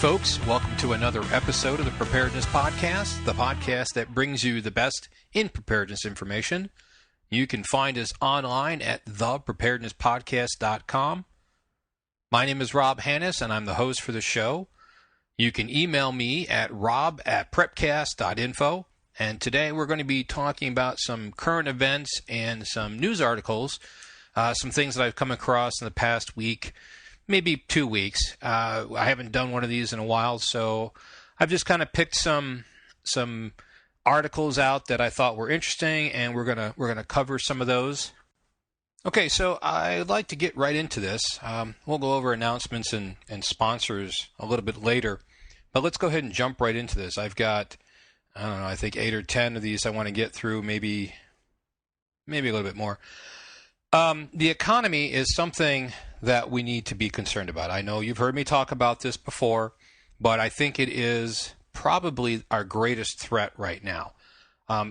folks. Welcome to another episode of the Preparedness Podcast, the podcast that brings you the best in preparedness information. You can find us online at thepreparednesspodcast.com. My name is Rob Hannes, and I'm the host for the show. You can email me at rob@prepcast.info. And today we're going to be talking about some current events and some news articles, some things that I've come across in the past week, maybe 2 weeks. I haven't done one of these in a while, so I've just kind of picked some articles out that I thought were interesting, and we're gonna cover some of those. Okay, so I'd like to get right into this. We'll go over announcements and sponsors a little bit later, but let's go ahead and jump right into this. I've got, I don't know, I think 8 or 10 of these I want to get through, maybe a little bit more. The economy is something that we need to be concerned about. I know you've heard me talk about this before, but I think it is probably our greatest threat right now.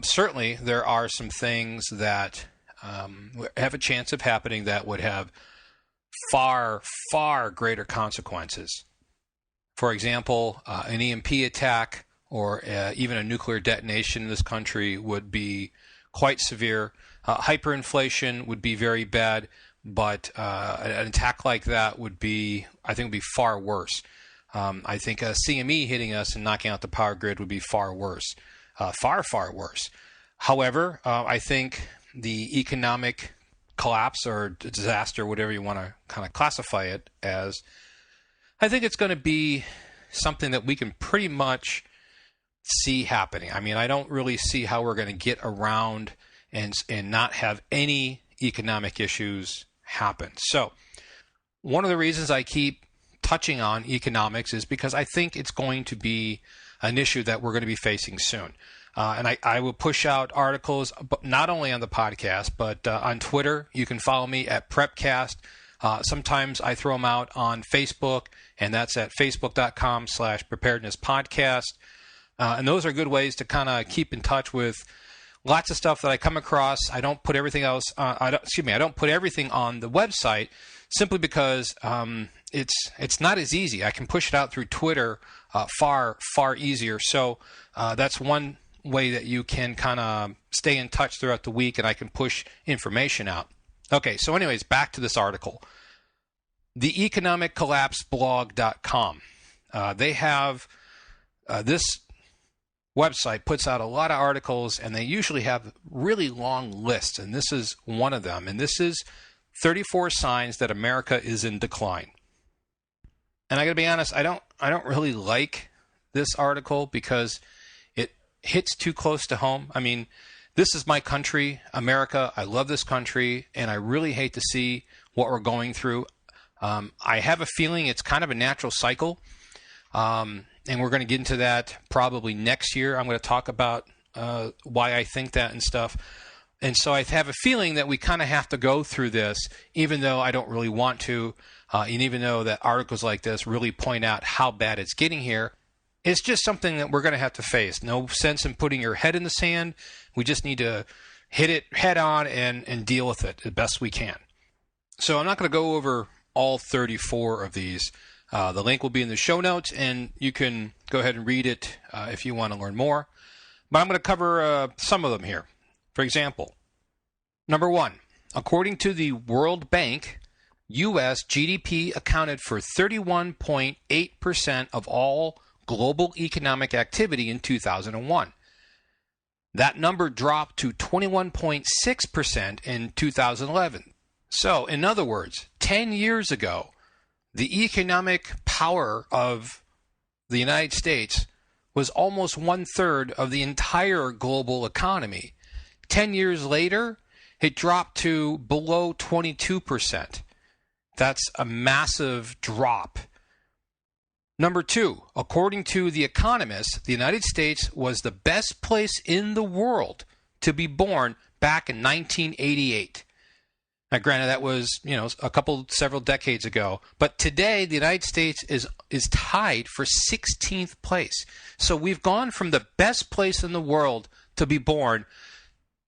Certainly, there are some things that have a chance of happening that would have far, far greater consequences. For example, an EMP attack or even a nuclear detonation in this country would be quite severe. Hyperinflation would be very bad, but an attack like that would be far worse. I think a CME hitting us and knocking out the power grid would be far worse, far, far worse. However, I think the economic collapse or disaster, whatever you want to kind of classify it as, I think it's going to be something that we can pretty much see happening. I mean, I don't really see how we're going to get around and not have any economic issues happen. So one of the reasons I keep touching on economics is because I think it's going to be an issue that we're going to be facing soon. And I will push out articles, not only on the podcast, but on Twitter. You can follow me at Prepcast. Sometimes I throw them out on Facebook, and that's at facebook.com/preparednesspodcast. And those are good ways to kind of keep in touch with lots of stuff that I come across. I don't put everything else. I don't put everything on the website simply because it's not as easy. I can push it out through Twitter far easier. So that's one way that you can kind of stay in touch throughout the week, and I can push information out. Okay, so anyways, back to this article. The economiccollapseblog.com. They have this website puts out a lot of articles, and they usually have really long lists, and this is one of them. And this is 34 signs that America is in decline. And I got to be honest, I don't really like this article because it hits too close to home. I mean, this is my country, America. I love this country, and I really hate to see what we're going through. I have a feeling it's kind of a natural cycle. And we're going to get into that probably next year. I'm going to talk about why I think that and stuff. And so I have a feeling that we kind of have to go through this, even though I don't really want to, and even though that articles like this really point out how bad it's getting here. It's just something that we're going to have to face. No sense in putting your head in the sand. We just need to hit it head on and deal with it the best we can. So I'm not going to go over all 34 of these. The link will be in the show notes, and you can go ahead and read it if you want to learn more. But I'm going to cover some of them here. For example, number 1, according to the World Bank, U.S. GDP accounted for 31.8% of all global economic activity in 2001. That number dropped to 21.6% in 2011. So, in other words, 10 years ago, the economic power of the United States was almost 1/3 of the entire global economy. 10 years later, it dropped to below 22%. That's a massive drop. Number 2, according to The Economist, the United States was the best place in the world to be born back in 1988. Now, granted, that was, several decades ago. But today, the United States is tied for 16th place. So we've gone from the best place in the world to be born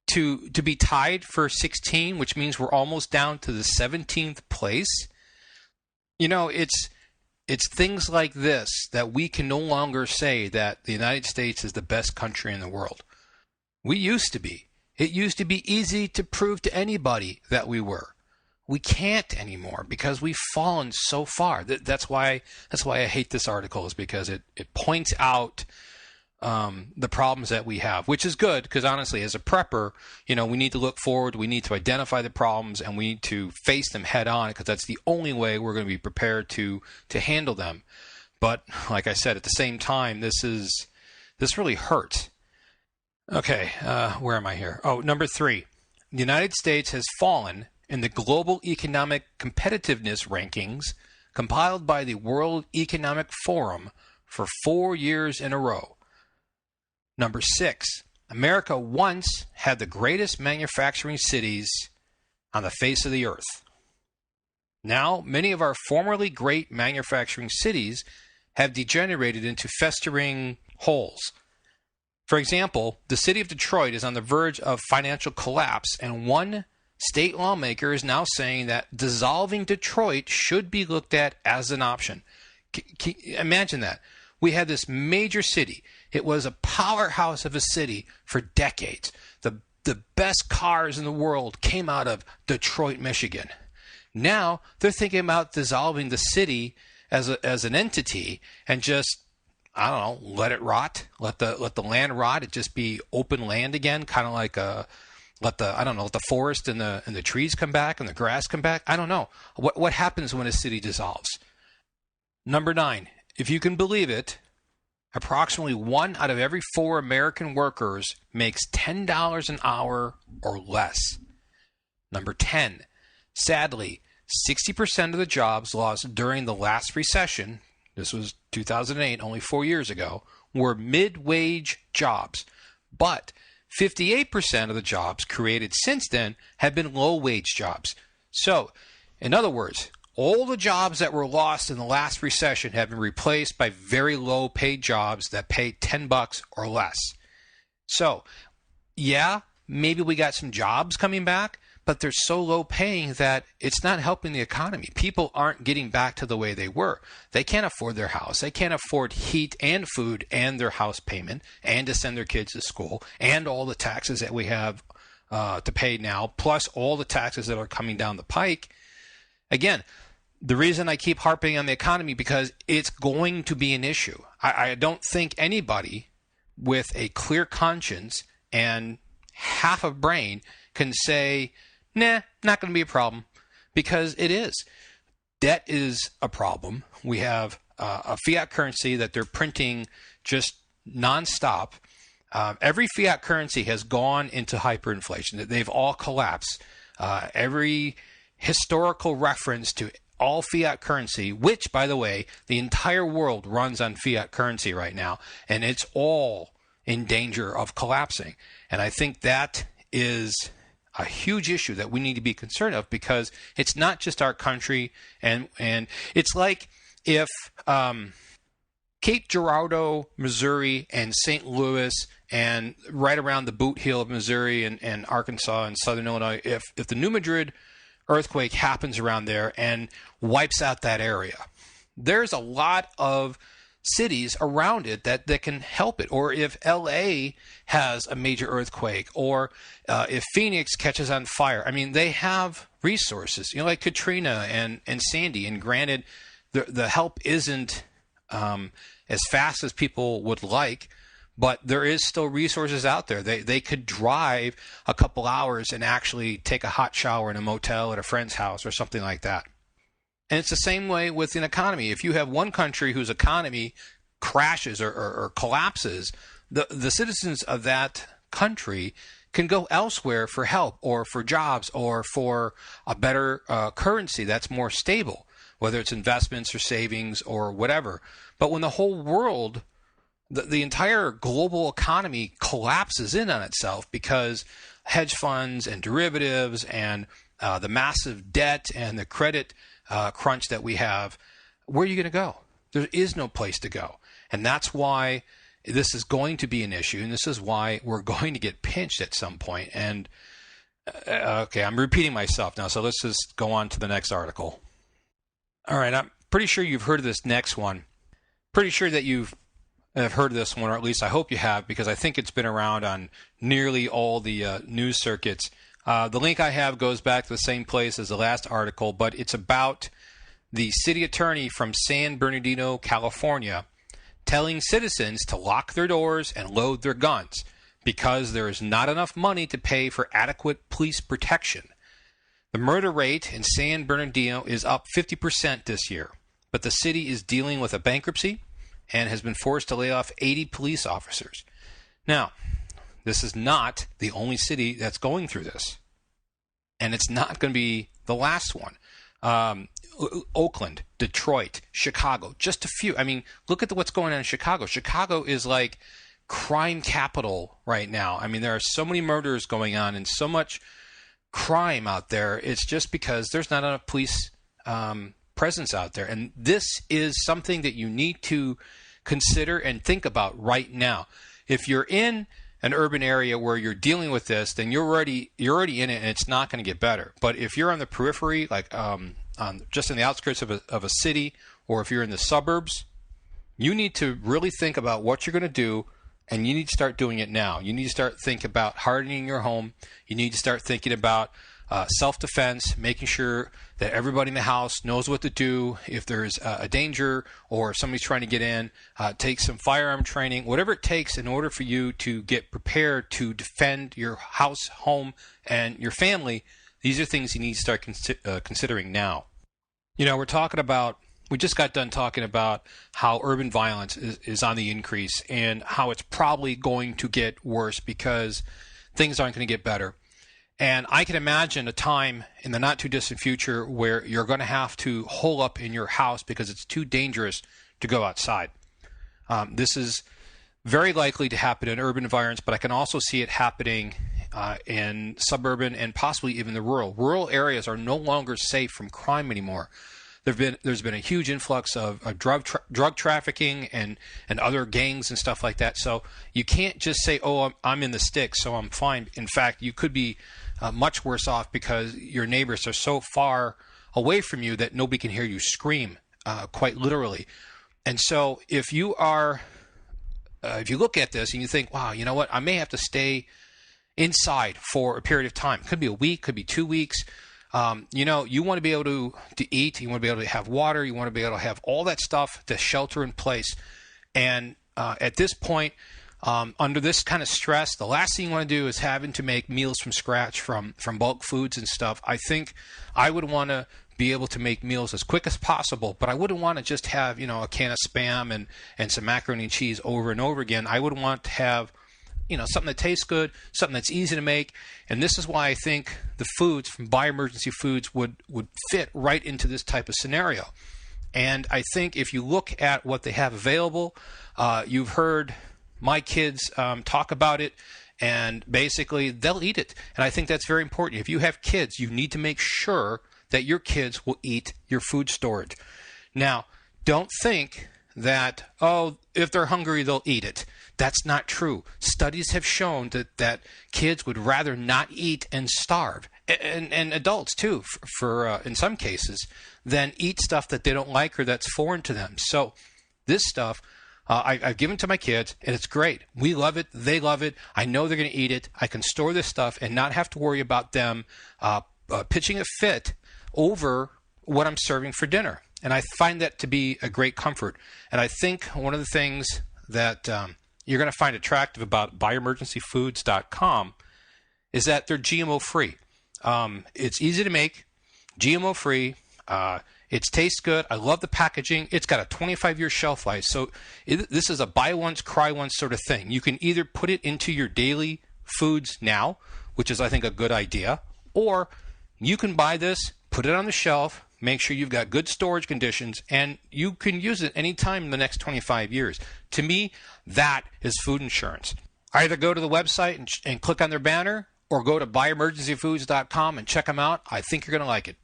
to be tied for 16, which means we're almost down to the 17th place. It's things like this that we can no longer say that the United States is the best country in the world. We used to be. It used to be easy to prove to anybody that we were. We can't anymore because we've fallen so far. That's why I hate this article, is because it points out the problems that we have, which is good because honestly, as a prepper, we need to look forward. We need to identify the problems and we need to face them head on because that's the only way we're going to be prepared to handle them. But like I said, at the same time, this really hurts. Okay, where am I here? Oh, number 3. The United States has fallen in the Global Economic Competitiveness Rankings compiled by the World Economic Forum for 4 years in a row. Number 6. America once had the greatest manufacturing cities on the face of the earth. Now, many of our formerly great manufacturing cities have degenerated into festering holes. For example, the city of Detroit is on the verge of financial collapse, and one state lawmaker is now saying that dissolving Detroit should be looked at as an option. Imagine that. We had this major city. It was a powerhouse of a city for decades. The best cars in the world came out of Detroit, Michigan. Now they're thinking about dissolving the city as an entity and just, I don't know, let it rot, let the land rot. It just be open land again, kind of like let the forest and the trees come back and the grass come back. I don't know what happens when a city dissolves. Number 9, if you can believe it, approximately 1 out of every 4 American workers makes $10 an hour or less. Number 10, sadly, 60% of the jobs lost during the last recession, this was 2008, only 4 years ago, were mid-wage jobs. But 58% of the jobs created since then have been low-wage jobs. So, in other words, all the jobs that were lost in the last recession have been replaced by very low-paid jobs that pay $10 or less. So, yeah, maybe we got some jobs coming back, but they're so low-paying that it's not helping the economy. People aren't getting back to the way they were. They can't afford their house. They can't afford heat and food and their house payment and to send their kids to school and all the taxes that we have to pay now, plus all the taxes that are coming down the pike. Again, the reason I keep harping on the economy because it's going to be an issue. I don't think anybody with a clear conscience and half a brain can say, nah, not going to be a problem, because it is. Debt is a problem. We have a fiat currency that they're printing just nonstop. Every fiat currency has gone into hyperinflation. They've all collapsed. Every historical reference to all fiat currency, which, by the way, the entire world runs on fiat currency right now, and it's all in danger of collapsing. And I think that is a huge issue that we need to be concerned of, because it's not just our country, and it's like if Cape Girardeau, Missouri, and St. Louis, and right around the boot heel of Missouri and Arkansas and southern Illinois, if the New Madrid earthquake happens around there and wipes out that area, there's a lot of cities around it that can help it. Or if LA has a major earthquake, or if Phoenix catches on fire, I mean, they have resources, like Katrina and Sandy. And granted, the help isn't as fast as people would like, but there is still resources out there. They could drive a couple hours and actually take a hot shower in a motel at a friend's house or something like that. And it's the same way with an economy. If you have one country whose economy crashes or collapses, the citizens of that country can go elsewhere for help or for jobs or for a better currency that's more stable, whether it's investments or savings or whatever. But when the whole world, the entire global economy collapses in on itself because hedge funds and derivatives and the massive debt and the credit crunch that we have, where are you going to go? There is no place to go. And that's why this is going to be an issue, and this is why we're going to get pinched at some point. And, okay, I'm repeating myself now, so let's just go on to the next article. All right, I'm pretty sure you've heard of this next one. Pretty sure that you've heard of this one, or at least I hope you have, because I think it's been around on nearly all the news circuits. The link I have goes back to the same place as the last article, but it's about the city attorney from San Bernardino, California, telling citizens to lock their doors and load their guns because there is not enough money to pay for adequate police protection. The murder rate in San Bernardino is up 50% this year, but the city is dealing with a bankruptcy and has been forced to lay off 80 police officers. Now, this is not the only city that's going through this, and it's not going to be the last one. Oakland, Detroit, Chicago, just a few. I mean, look at what's going on in Chicago. Chicago is like crime capital right now. I mean, there are so many murders going on and so much crime out there. It's just because there's not enough police presence out there. And this is something that you need to consider and think about right now. If you're in an urban area where you're dealing with this, then you're already in it, and it's not going to get better. But if you're on the periphery, like just in the outskirts of a city, or if you're in the suburbs, you need to really think about what you're going to do, and you need to start doing it now. You need to start thinking about hardening your home. You need to start thinking about self-defense, making sure that everybody in the house knows what to do if there's a danger or if somebody's trying to get in. Take some firearm training, whatever it takes in order for you to get prepared to defend your house, home, and your family. These are things you need to start considering now. You know, we just got done talking about how urban violence is on the increase and how it's probably going to get worse because things aren't going to get better. And I can imagine a time in the not too distant future where you're going to have to hole up in your house because it's too dangerous to go outside. This is very likely to happen in urban environments, but I can also see it happening in suburban and possibly even the rural. Rural areas are no longer safe from crime anymore. There's been a huge influx of drug trafficking and other gangs and stuff like that. So you can't just say, oh, I'm in the sticks, so I'm fine. In fact, you could be much worse off because your neighbors are so far away from you that nobody can hear you scream, quite literally. And so if you look at this and you think, wow, you know what, I may have to stay inside for a period of time. Could be a week, could be 2 weeks. You want to be able to eat, you want to be able to have water, you want to be able to have all that stuff to shelter in place. And at this point, under this kind of stress, the last thing you want to do is having to make meals from scratch from bulk foods and stuff. I think I would want to be able to make meals as quick as possible, but I wouldn't want to just have, a can of Spam and some macaroni and cheese over and over again. I would want to have something that tastes good, something that's easy to make. And this is why I think the foods from Buy Emergency Foods would fit right into this type of scenario. And I think if you look at what they have available, you've heard my kids talk about it, and basically they'll eat it. And I think that's very important. If you have kids, you need to make sure that your kids will eat your food storage. Now, don't think that, if they're hungry, they'll eat it. That's not true. Studies have shown that kids would rather not eat and starve, and adults too, for in some cases, than eat stuff that they don't like or that's foreign to them. So this stuff I've given to my kids, and it's great. We love it. They love it. I know they're going to eat it. I can store this stuff and not have to worry about them pitching a fit over what I'm serving for dinner. And I find that to be a great comfort. And I think one of the things that you're going to find attractive about buyemergencyfoods.com is that they're GMO free. It's easy to make, GMO free. It tastes good. I love the packaging. It's got a 25-year shelf life. So this is a buy once, cry once sort of thing. You can either put it into your daily foods now, which is, I think, a good idea, or you can buy this, put it on the shelf, make sure you've got good storage conditions, and you can use it anytime in the next 25 years. To me, that is food insurance. Either go to the website and click on their banner, or go to buyemergencyfoods.com and check them out. I think you're going to like it.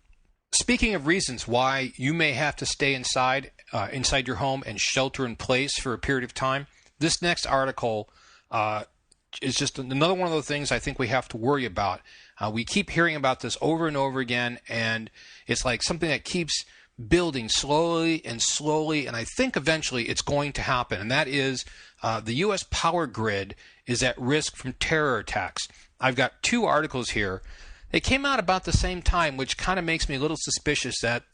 Speaking of reasons why you may have to stay inside your home and shelter in place for a period of time, this next article is just another one of those things I think we have to worry about. We keep hearing about this over and over again, and it's like something that keeps building slowly and slowly, and I think eventually it's going to happen, and that is the U.S. power grid is at risk from terror attacks. I've got two articles here. They came out about the same time, which kind of makes me a little suspicious that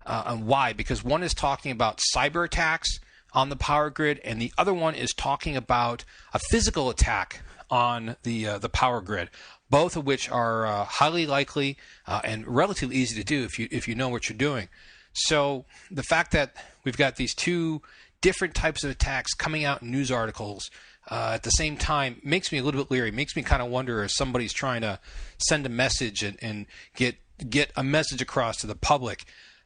why, because one is talking about cyber attacks on the power grid, and the other one is talking about a physical attack on the power grid, both of which are highly likely and relatively easy to do if you know what you're doing. So the fact that we've got these two different types of attacks coming out in news articles at the same time makes me a little bit leery. Makes me kind of wonder if somebody's trying to send a message and get a message across to the public.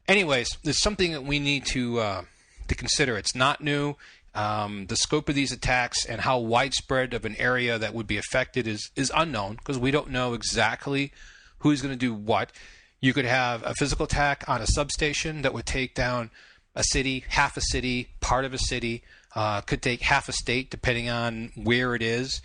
Anyways, there's something that we need to consider. It's not new. The scope of these attacks and how widespread of an area that would be affected is unknown, because we don't know exactly who's going to do what. You could have a physical attack on a substation that would take down a city, half a city, part of a city, could take half a state depending on where it is.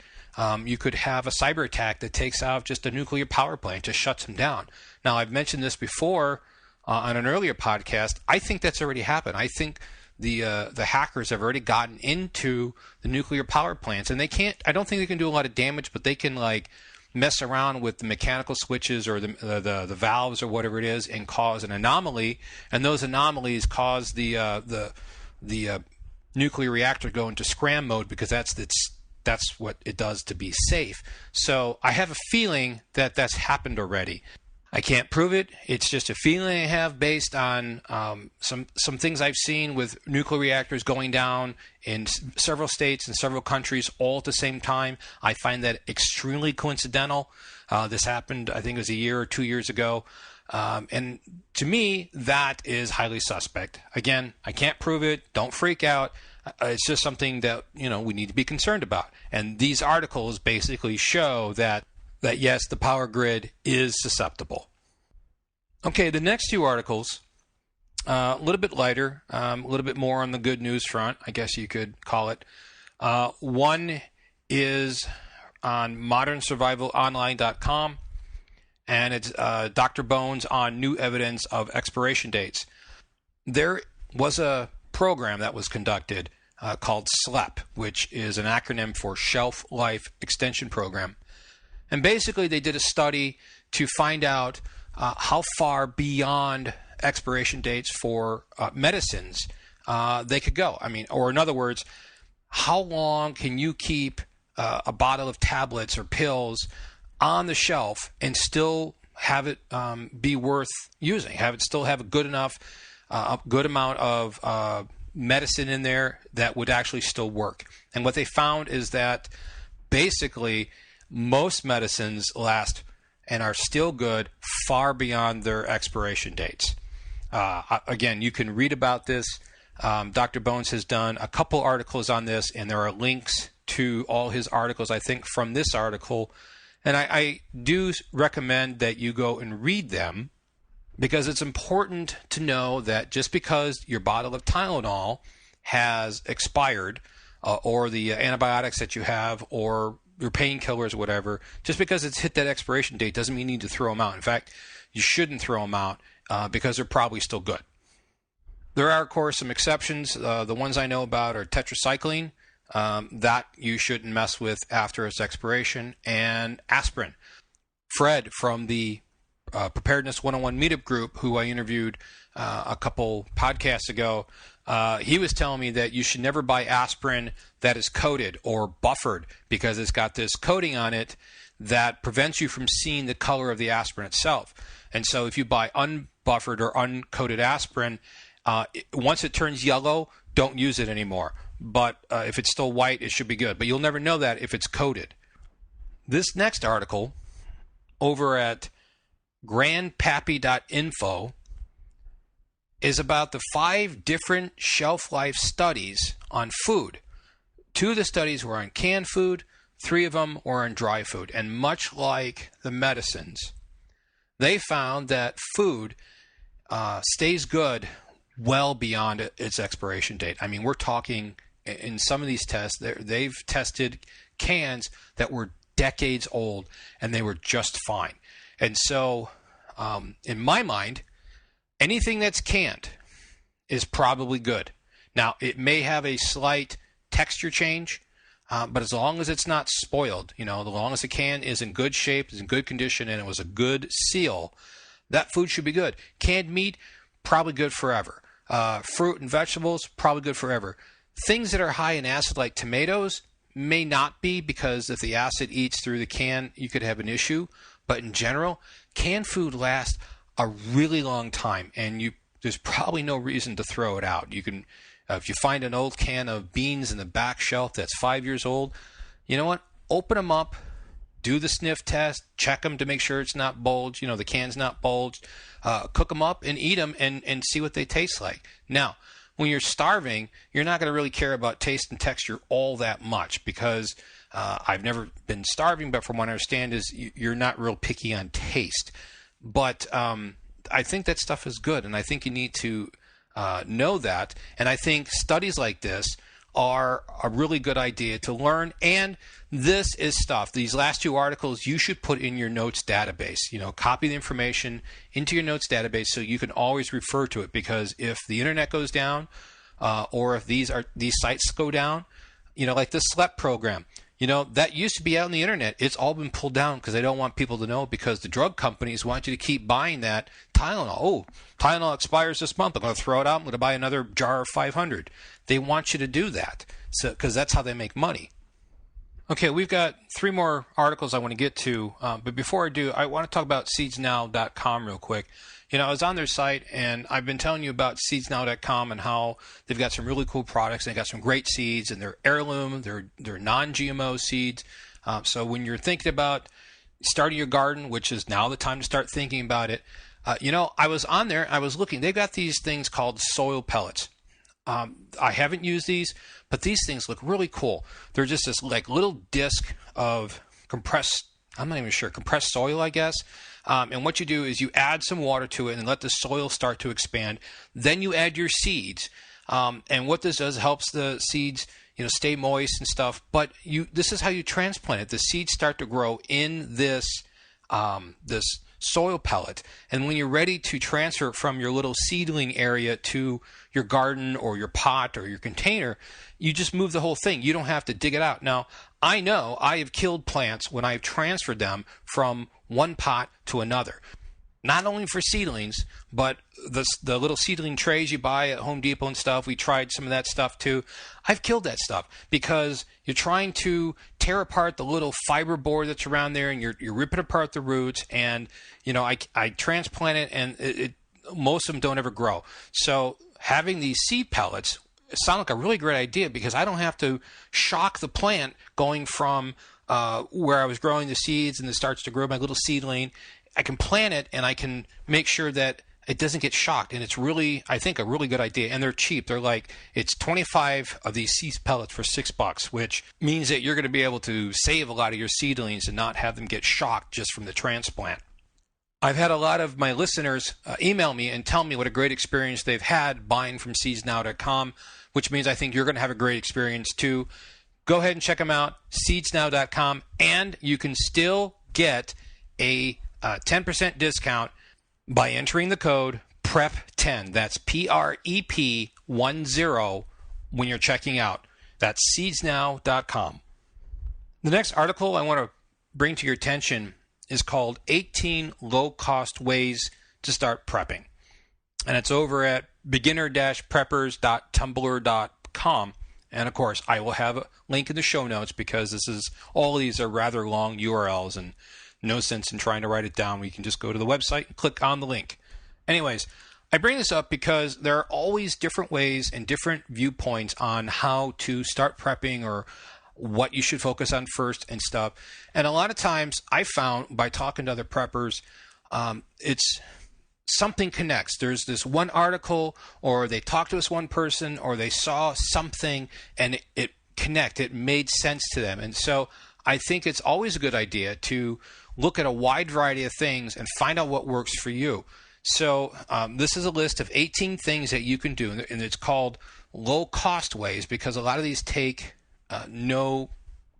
You could have a cyber attack that takes out just a nuclear power plant, just shuts them down. Now, I've mentioned this before on an earlier podcast. I think that's already happened. I think the hackers have already gotten into the nuclear power plants, and I don't think they can do a lot of damage, but they can mess around with the mechanical switches or the valves or whatever it is and cause an anomaly, and those anomalies cause the nuclear reactor to go into scram mode, because that's what it does to be safe. So I have a feeling that that's happened already. I can't prove it. It's just a feeling I have based on some things I've seen with nuclear reactors going down in several states and several countries all at the same time. I find that extremely coincidental. This happened, I think it was a year or 2 years ago. And to me, that is highly suspect. Again, I can't prove it. Don't freak out. It's just something that, we need to be concerned about. And these articles basically show that yes, the power grid is susceptible. Okay, the next two articles, a little bit lighter, a little bit more on the good news front, I guess you could call it. One is on modernsurvivalonline.com, and it's Dr. Bones on new evidence of expiration dates. There was a program that was conducted called SLEP, which is an acronym for Shelf Life Extension Program. And basically, they did a study to find out how far beyond expiration dates for medicines they could go. Or in other words, how long can you keep a bottle of tablets or pills on the shelf and still have it be worth using? Have it still have a good amount of medicine in there that would actually still work? And what they found is that basically most medicines last and are still good far beyond their expiration dates. Again, you can read about this. Dr. Bones has done a couple articles on this, and there are links to all his articles, I think, from this article. And I do recommend that you go and read them, because it's important to know that just because your bottle of Tylenol has expired, or the antibiotics that you have, or your painkillers or whatever, just because it's hit that expiration date doesn't mean you need to throw them out. In fact, you shouldn't throw them out because they're probably still good. There are, of course, some exceptions. The ones I know about are tetracycline, that you shouldn't mess with after its expiration, and aspirin. Fred from the Preparedness 101 meetup group, who I interviewed a couple podcasts ago, he was telling me that you should never buy aspirin that is coated or buffered, because it's got this coating on it that prevents you from seeing the color of the aspirin itself. And so if you buy unbuffered or uncoated aspirin, once it turns yellow, don't use it anymore. But if it's still white, it should be good. But you'll never know that if it's coated. This next article over at grandpappy.info is about the 5 different shelf life studies on food. 2 of the studies were on canned food, 3 of them were on dry food. And much like the medicines, they found that food stays good well beyond its expiration date. We're talking, in some of these tests, they've tested cans that were decades old, and they were just fine. And so, in my mind, Anything that's canned is probably good. Now, it may have a slight texture change, but as long as it's not spoiled, as long as the can is in good shape, is in good condition, and it was a good seal, that food should be good. Canned meat, probably good forever. Fruit and vegetables, probably good forever. Things that are high in acid like tomatoes may not be, because if the acid eats through the can, you could have an issue. But in general, canned food lasts a really long time, and there's probably no reason to throw it out. You can, if you find an old can of beans in the back shelf that's 5 years old, you know what? Open them up, do the sniff test, check them to make sure it's not bulged, the can's not bulged, cook them up and eat them and see what they taste like. Now, when you're starving, you're not going to really care about taste and texture all that much, because I've never been starving, but from what I understand is you're not real picky on taste. But I think that stuff is good, and I think you need to know that. And I think studies like this are a really good idea to learn. And this is stuff, these last two articles, you should put in your notes database. Copy the information into your notes database so you can always refer to it. Because if the internet goes down, or if these sites go down, like this SLEP program, that used to be out on the internet. It's all been pulled down because they don't want people to know, because the drug companies want you to keep buying that Tylenol. Oh, Tylenol expires this month. I'm going to throw it out. I'm going to buy another jar of 500. They want you to do that, because that's how they make money. Okay, we've got 3 more articles I want to get to, but before I do, I want to talk about seedsnow.com real quick. I was on their site, and I've been telling you about seedsnow.com and how they've got some really cool products. They've got some great seeds, and they're heirloom, they're non-GMO seeds. So when you're thinking about starting your garden, which is now the time to start thinking about it, I was on there, I was looking. They've got these things called soil pellets. I haven't used these, but these things look really cool. They're just this little disc of compressed soil, I guess. And what you do is you add some water to it and let the soil start to expand. Then you add your seeds. And what this does, helps the seeds, stay moist and stuff. But this is how you transplant it. The seeds start to grow in this soil pellet. And when you're ready to transfer it from your little seedling area to your garden or your pot or your container, you just move the whole thing. You don't have to dig it out. Now, I know I have killed plants when I've transferred them from one pot to another. Not only for seedlings, but the little seedling trays you buy at Home Depot and stuff. We tried some of that stuff too. I've killed that stuff because you're trying to tear apart the little fiber board that's around there, and you're ripping apart the roots. And I transplant it, and most of them don't ever grow. So having these seed pellets sound like a really great idea, because I don't have to shock the plant going from where I was growing the seeds, and it starts to grow my little seedling. I can plant it, and I can make sure that it doesn't get shocked. And it's really, I think, a really good idea. And they're cheap. They're it's 25 of these seed pellets for $6, which means that you're going to be able to save a lot of your seedlings and not have them get shocked just from the transplant. I've had a lot of my listeners email me and tell me what a great experience they've had buying from seedsnow.com, which means I think you're going to have a great experience too. Go ahead and check them out, seedsnow.com, and you can still get a 10% discount by entering the code PREP10. That's PREP10 when you're checking out. That's seedsnow.com. The next article I want to bring to your attention is called 18 Low-Cost Ways to Start Prepping. And it's over at beginner-preppers.tumblr.com. And of course, I will have a link in the show notes, because all of these are rather long URLs, and no sense in trying to write it down. We can just go to the website and click on the link. Anyways, I bring this up because there are always different ways and different viewpoints on how to start prepping, or what you should focus on first and stuff. And a lot of times I found by talking to other preppers, it's something connects. There's this one article, or they talked to this one person, or they saw something and it connected. It made sense to them. And so I think it's always a good idea to look at a wide variety of things and find out what works for you. So this is a list of 18 things that you can do, and it's called low-cost ways, because a lot of these take no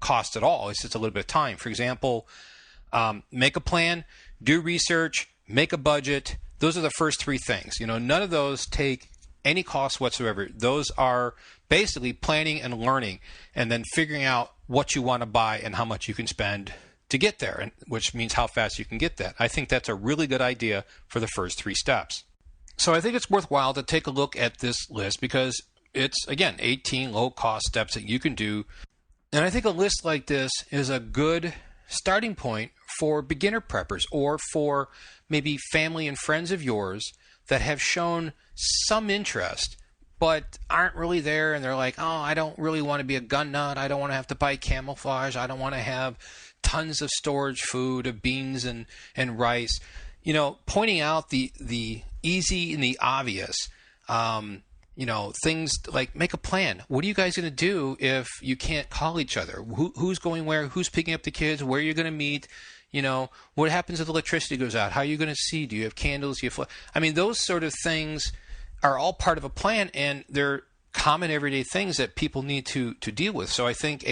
cost at all. It's just a little bit of time. For example, make a plan, do research, make a budget, those are the first three things. None of those take any cost whatsoever. Those are basically planning and learning, and then figuring out what you want to buy and how much you can spend to get there, and which means how fast you can get that. I think that's a really good idea for the first three steps. So I think it's worthwhile to take a look at this list because it's, again, 18 low-cost steps that you can do. And I think a list like this is a good starting point for beginner preppers or for maybe family and friends of yours that have shown some interest but aren't really there, and they're like, oh, I don't really want to be a gun nut. I don't want to have to buy camouflage. I don't want to have tons of storage food of beans and rice. Pointing out the easy and the obvious, things like make a plan. What are you guys going to do if you can't call each other? Who's going where? Who's picking up the kids? Where are you going to meet? What happens if electricity goes out? How are you going to see? Do you have candles? Do you have those sort of things are all part of a plan, and they're common everyday things that people need to deal with. So I think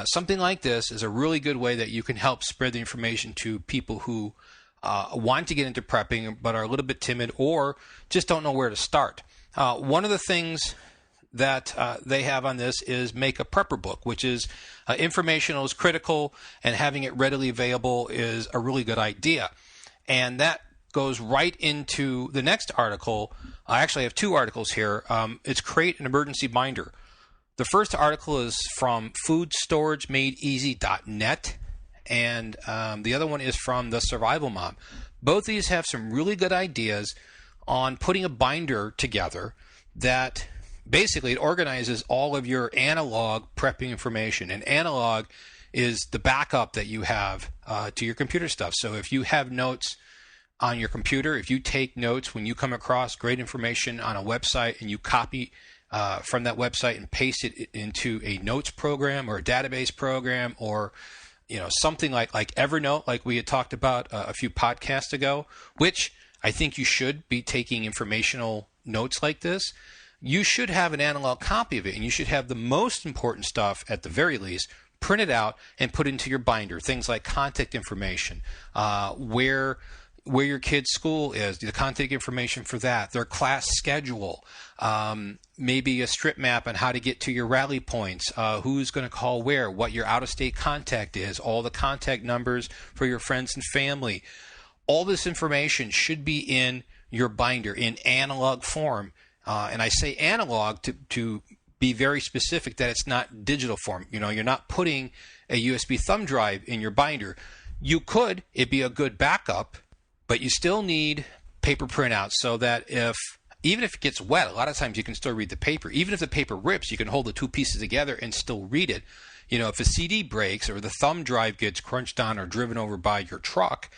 something like this is a really good way that you can help spread the information to people who want to get into prepping but are a little bit timid or just don't know where to start. One of the things that they have on this is make a prepper book, which is informational is critical, and having it readily available is a really good idea. And that goes right into the next article. I actually have two articles here. It's Create an Emergency Binder. The first article is from foodstorageMadeEasy.net, and the other one is from The Survival Mom. Both these have some really good ideas on putting a binder together that basically it organizes all of your analog prepping information. And analog is the backup that you have to your computer stuff. So if you have notes on your computer, if you take notes when you come across great information on a website and you copy from that website and paste it into a notes program or a database program, or something like Evernote, like we had talked about a few podcasts ago, which I think you should be taking informational notes like this. You should have an analog copy of it, and you should have the most important stuff, at the very least, printed out and put into your binder. Things like contact information, where your kid's school is, the contact information for that, their class schedule, maybe a strip map on how to get to your rally points, who's going to call where, what your out-of-state contact is, all the contact numbers for your friends and family. All this information should be in your binder in analog form. And I say analog to be very specific that it's not digital form. You're not putting a USB thumb drive in your binder. You could, it'd be a good backup, but you still need paper printouts so that even if it gets wet, a lot of times you can still read the paper. Even if the paper rips, you can hold the two pieces together and still read it. If a CD breaks or the thumb drive gets crunched on or driven over by your truck,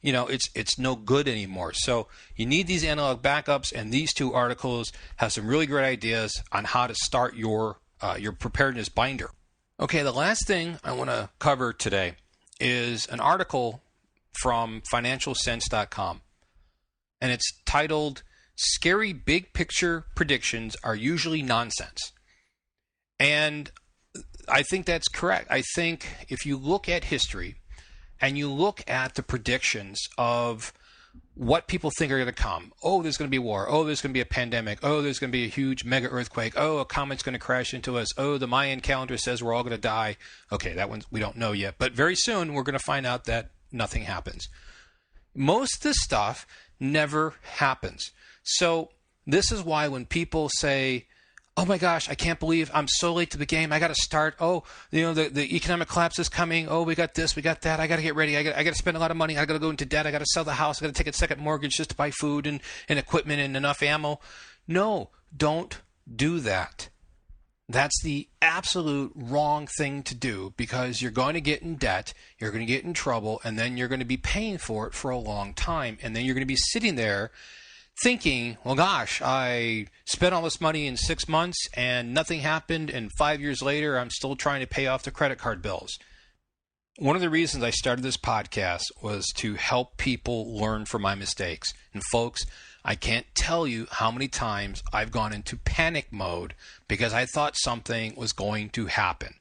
it's no good anymore. So you need these analog backups, and these two articles have some really great ideas on how to start your preparedness binder. Okay, the last thing I want to cover today is an article from financialsense.com, and it's titled "Scary Big Picture Predictions Are Usually Nonsense." And I think that's correct. I think if you look at history and you look at the predictions of what people think are going to come, oh, there's going to be war, oh, there's going to be a pandemic, oh, there's going to be a huge mega earthquake, oh, a comet's going to crash into us, oh, the Mayan calendar says we're all going to die. Okay, that one we don't know yet, but very soon we're going to find out that nothing happens. Most of this stuff never happens. So this is why when people say, oh my gosh, I can't believe I'm so late to the game, I got to start, oh, the economic collapse is coming, oh, we got this, we got that, I got to get ready, I got to spend a lot of money, I got to go into debt, I got to sell the house, I got to take a second mortgage just to buy food and equipment and enough ammo. No, don't do that. That's the absolute wrong thing to do, because you're going to get in debt, you're going to get in trouble, and then you're going to be paying for it for a long time. And then you're going to be sitting there thinking, well, gosh, I spent all this money in 6 months and nothing happened, and 5 years later I'm still trying to pay off the credit card bills. One of the reasons I started this podcast was to help people learn from my mistakes. And folks, I can't tell you how many times I've gone into panic mode because I thought something was going to happen.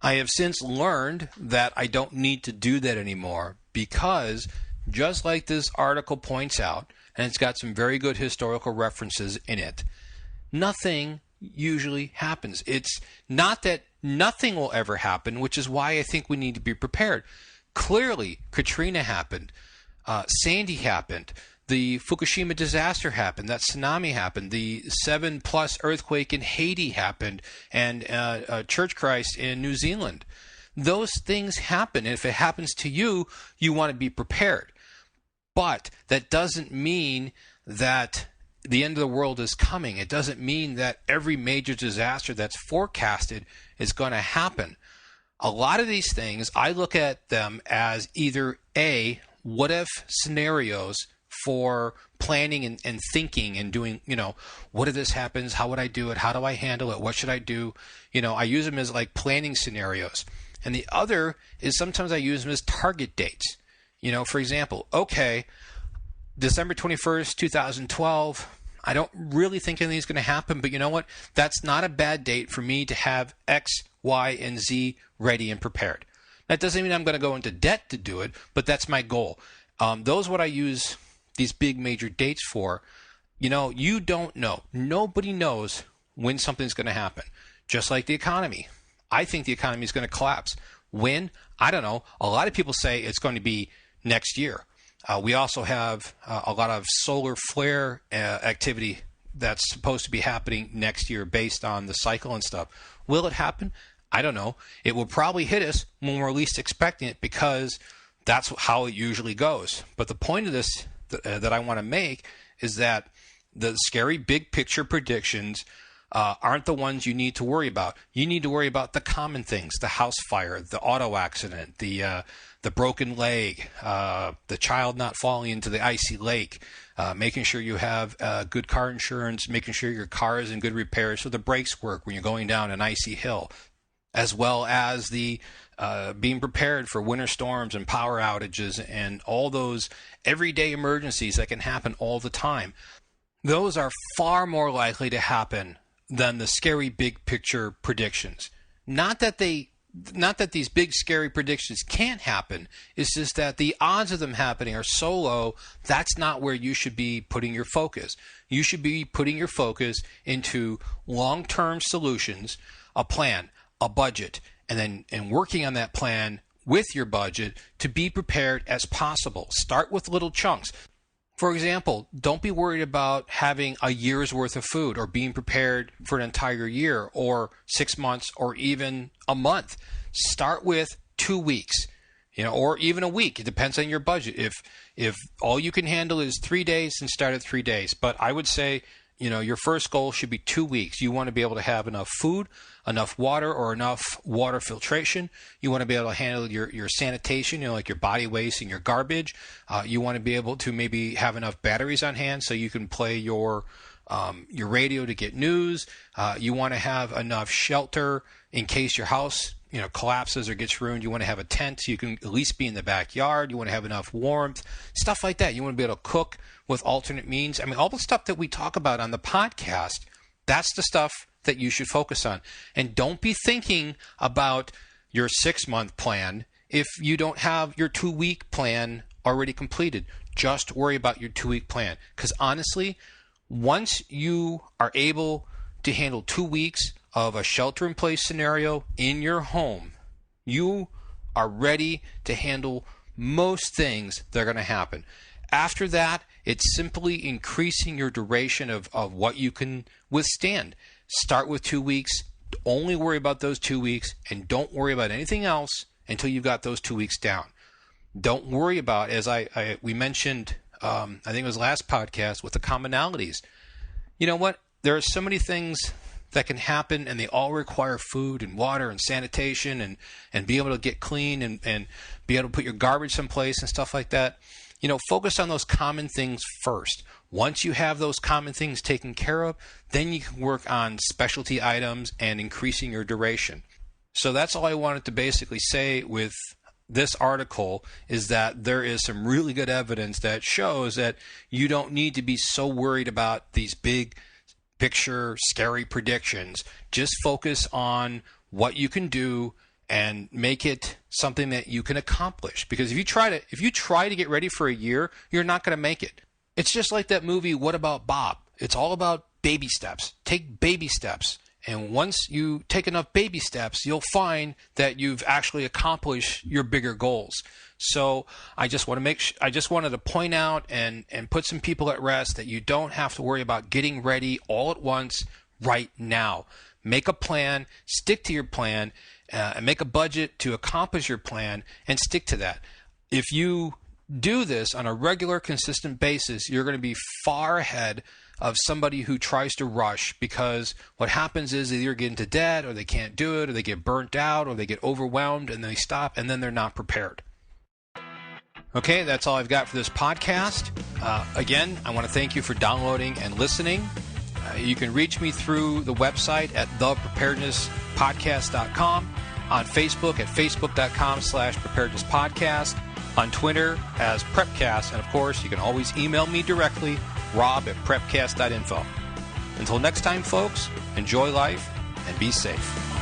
I have since learned that I don't need to do that anymore, because just like this article points out, and it's got some very good historical references in it, nothing usually happens. It's not that nothing will ever happen, which is why I think we need to be prepared. Clearly, Katrina happened. Sandy happened. The Fukushima disaster happened. That tsunami happened. The 7+ earthquake in Haiti happened, and Church Christ in New Zealand. Those things happen. And if it happens to you, you want to be prepared. But that doesn't mean that the end of the world is coming. It doesn't mean that every major disaster that's forecasted is going to happen. A lot of these things, I look at them as either A, what if scenarios for planning and thinking and doing, what if this happens? How would I do it? How do I handle it? What should I do? I use them as like planning scenarios. And the other is sometimes I use them as target dates. For example, okay, December 21st, 2012, I don't really think anything's going to happen, but you know what? That's not a bad date for me to have X, Y, and Z ready and prepared. That doesn't mean I'm going to go into debt to do it, but that's my goal. Those are what I use these big major dates for. You don't know. Nobody knows when something's going to happen. Just like the economy. I think the economy is going to collapse. When? I don't know. A lot of people say it's going to be next year. We also have a lot of solar flare activity that's supposed to be happening next year based on the cycle and stuff. Will it happen? I don't know. It will probably hit us when we're least expecting it because that's how it usually goes. But the point of this that I want to make is that the scary big picture predictions aren't the ones you need to worry about. You need to worry about the common things: the house fire, the auto accident, the broken leg, the child not falling into the icy lake, making sure you have good car insurance, making sure your car is in good repair so the brakes work when you're going down an icy hill, as well as the being prepared for winter storms and power outages and all those everyday emergencies that can happen all the time. Those are far more likely to happen than the scary big picture predictions. Not that these big scary predictions can't happen. It's just that the odds of them happening are so low, that's not where you should be putting your focus. You should be putting your focus into long-term solutions, a plan, a budget, and working on that plan with your budget to be prepared as possible. Start with little chunks. For example, don't be worried about having a year's worth of food or being prepared for an entire year or 6 months or even a month. Start with 2 weeks, or even a week. It depends on your budget. If all you can handle is 3 days, then start at 3 days. But I would say, your first goal should be 2 weeks. You want to be able to have enough food, enough water, or enough water filtration. You want to be able to handle your sanitation, like your body waste and your garbage. You want to be able to maybe have enough batteries on hand so you can play your radio to get news. You want to have enough shelter in case your house collapses or gets ruined. You want to have a tent so you can at least be in the backyard. You want to have enough warmth, stuff like that. You want to be able to cook with alternate means. I mean, all the stuff that we talk about on the podcast, that's the stuff that you should focus on. And don't be thinking about your 6-month plan if you don't have your 2-week plan already completed. Just worry about your 2-week plan. Because honestly, once you are able to handle 2 weeks of a shelter-in-place scenario in your home, you are ready to handle most things that are going to happen. After that, it's simply increasing your duration of what you can withstand. Start with 2 weeks. Only worry about those 2 weeks, and don't worry about anything else until you've got those 2 weeks down. Don't worry about, as we mentioned, I think it was last podcast, with the commonalities. You know what? There are so many things that can happen, and they all require food and water and sanitation and be able to get clean and be able to put your garbage someplace and stuff like that. Focus on those common things first. Once you have those common things taken care of, then you can work on specialty items and increasing your duration. So that's all I wanted to basically say with this article, is that there is some really good evidence that shows that you don't need to be so worried about these big picture scary predictions. Just focus on what you can do and make it something that you can accomplish. Because if you try to get ready for a year, you're not going to make it. It's just like that movie, What About Bob? It's all about baby steps. Take baby steps. And once you take enough baby steps, you'll find that you've actually accomplished your bigger goals. So I just wanted to point out and put some people at rest that you don't have to worry about getting ready all at once right now. Make a plan, stick to your plan, and make a budget to accomplish your plan and stick to that. If you do this on a regular, consistent basis, you're going to be far ahead of somebody who tries to rush, because what happens is they either get into debt, or they can't do it, or they get burnt out, or they get overwhelmed and they stop, and then they're not prepared. Okay, that's all I've got for this podcast. Again, I want to thank you for downloading and listening. You can reach me through the website at thepreparednesspodcast.com, on Facebook at facebook.com/preparednesspodcast, on Twitter as Prepcast, and of course, you can always email me directly, rob@prepcast.info. Until next time, folks, enjoy life and be safe.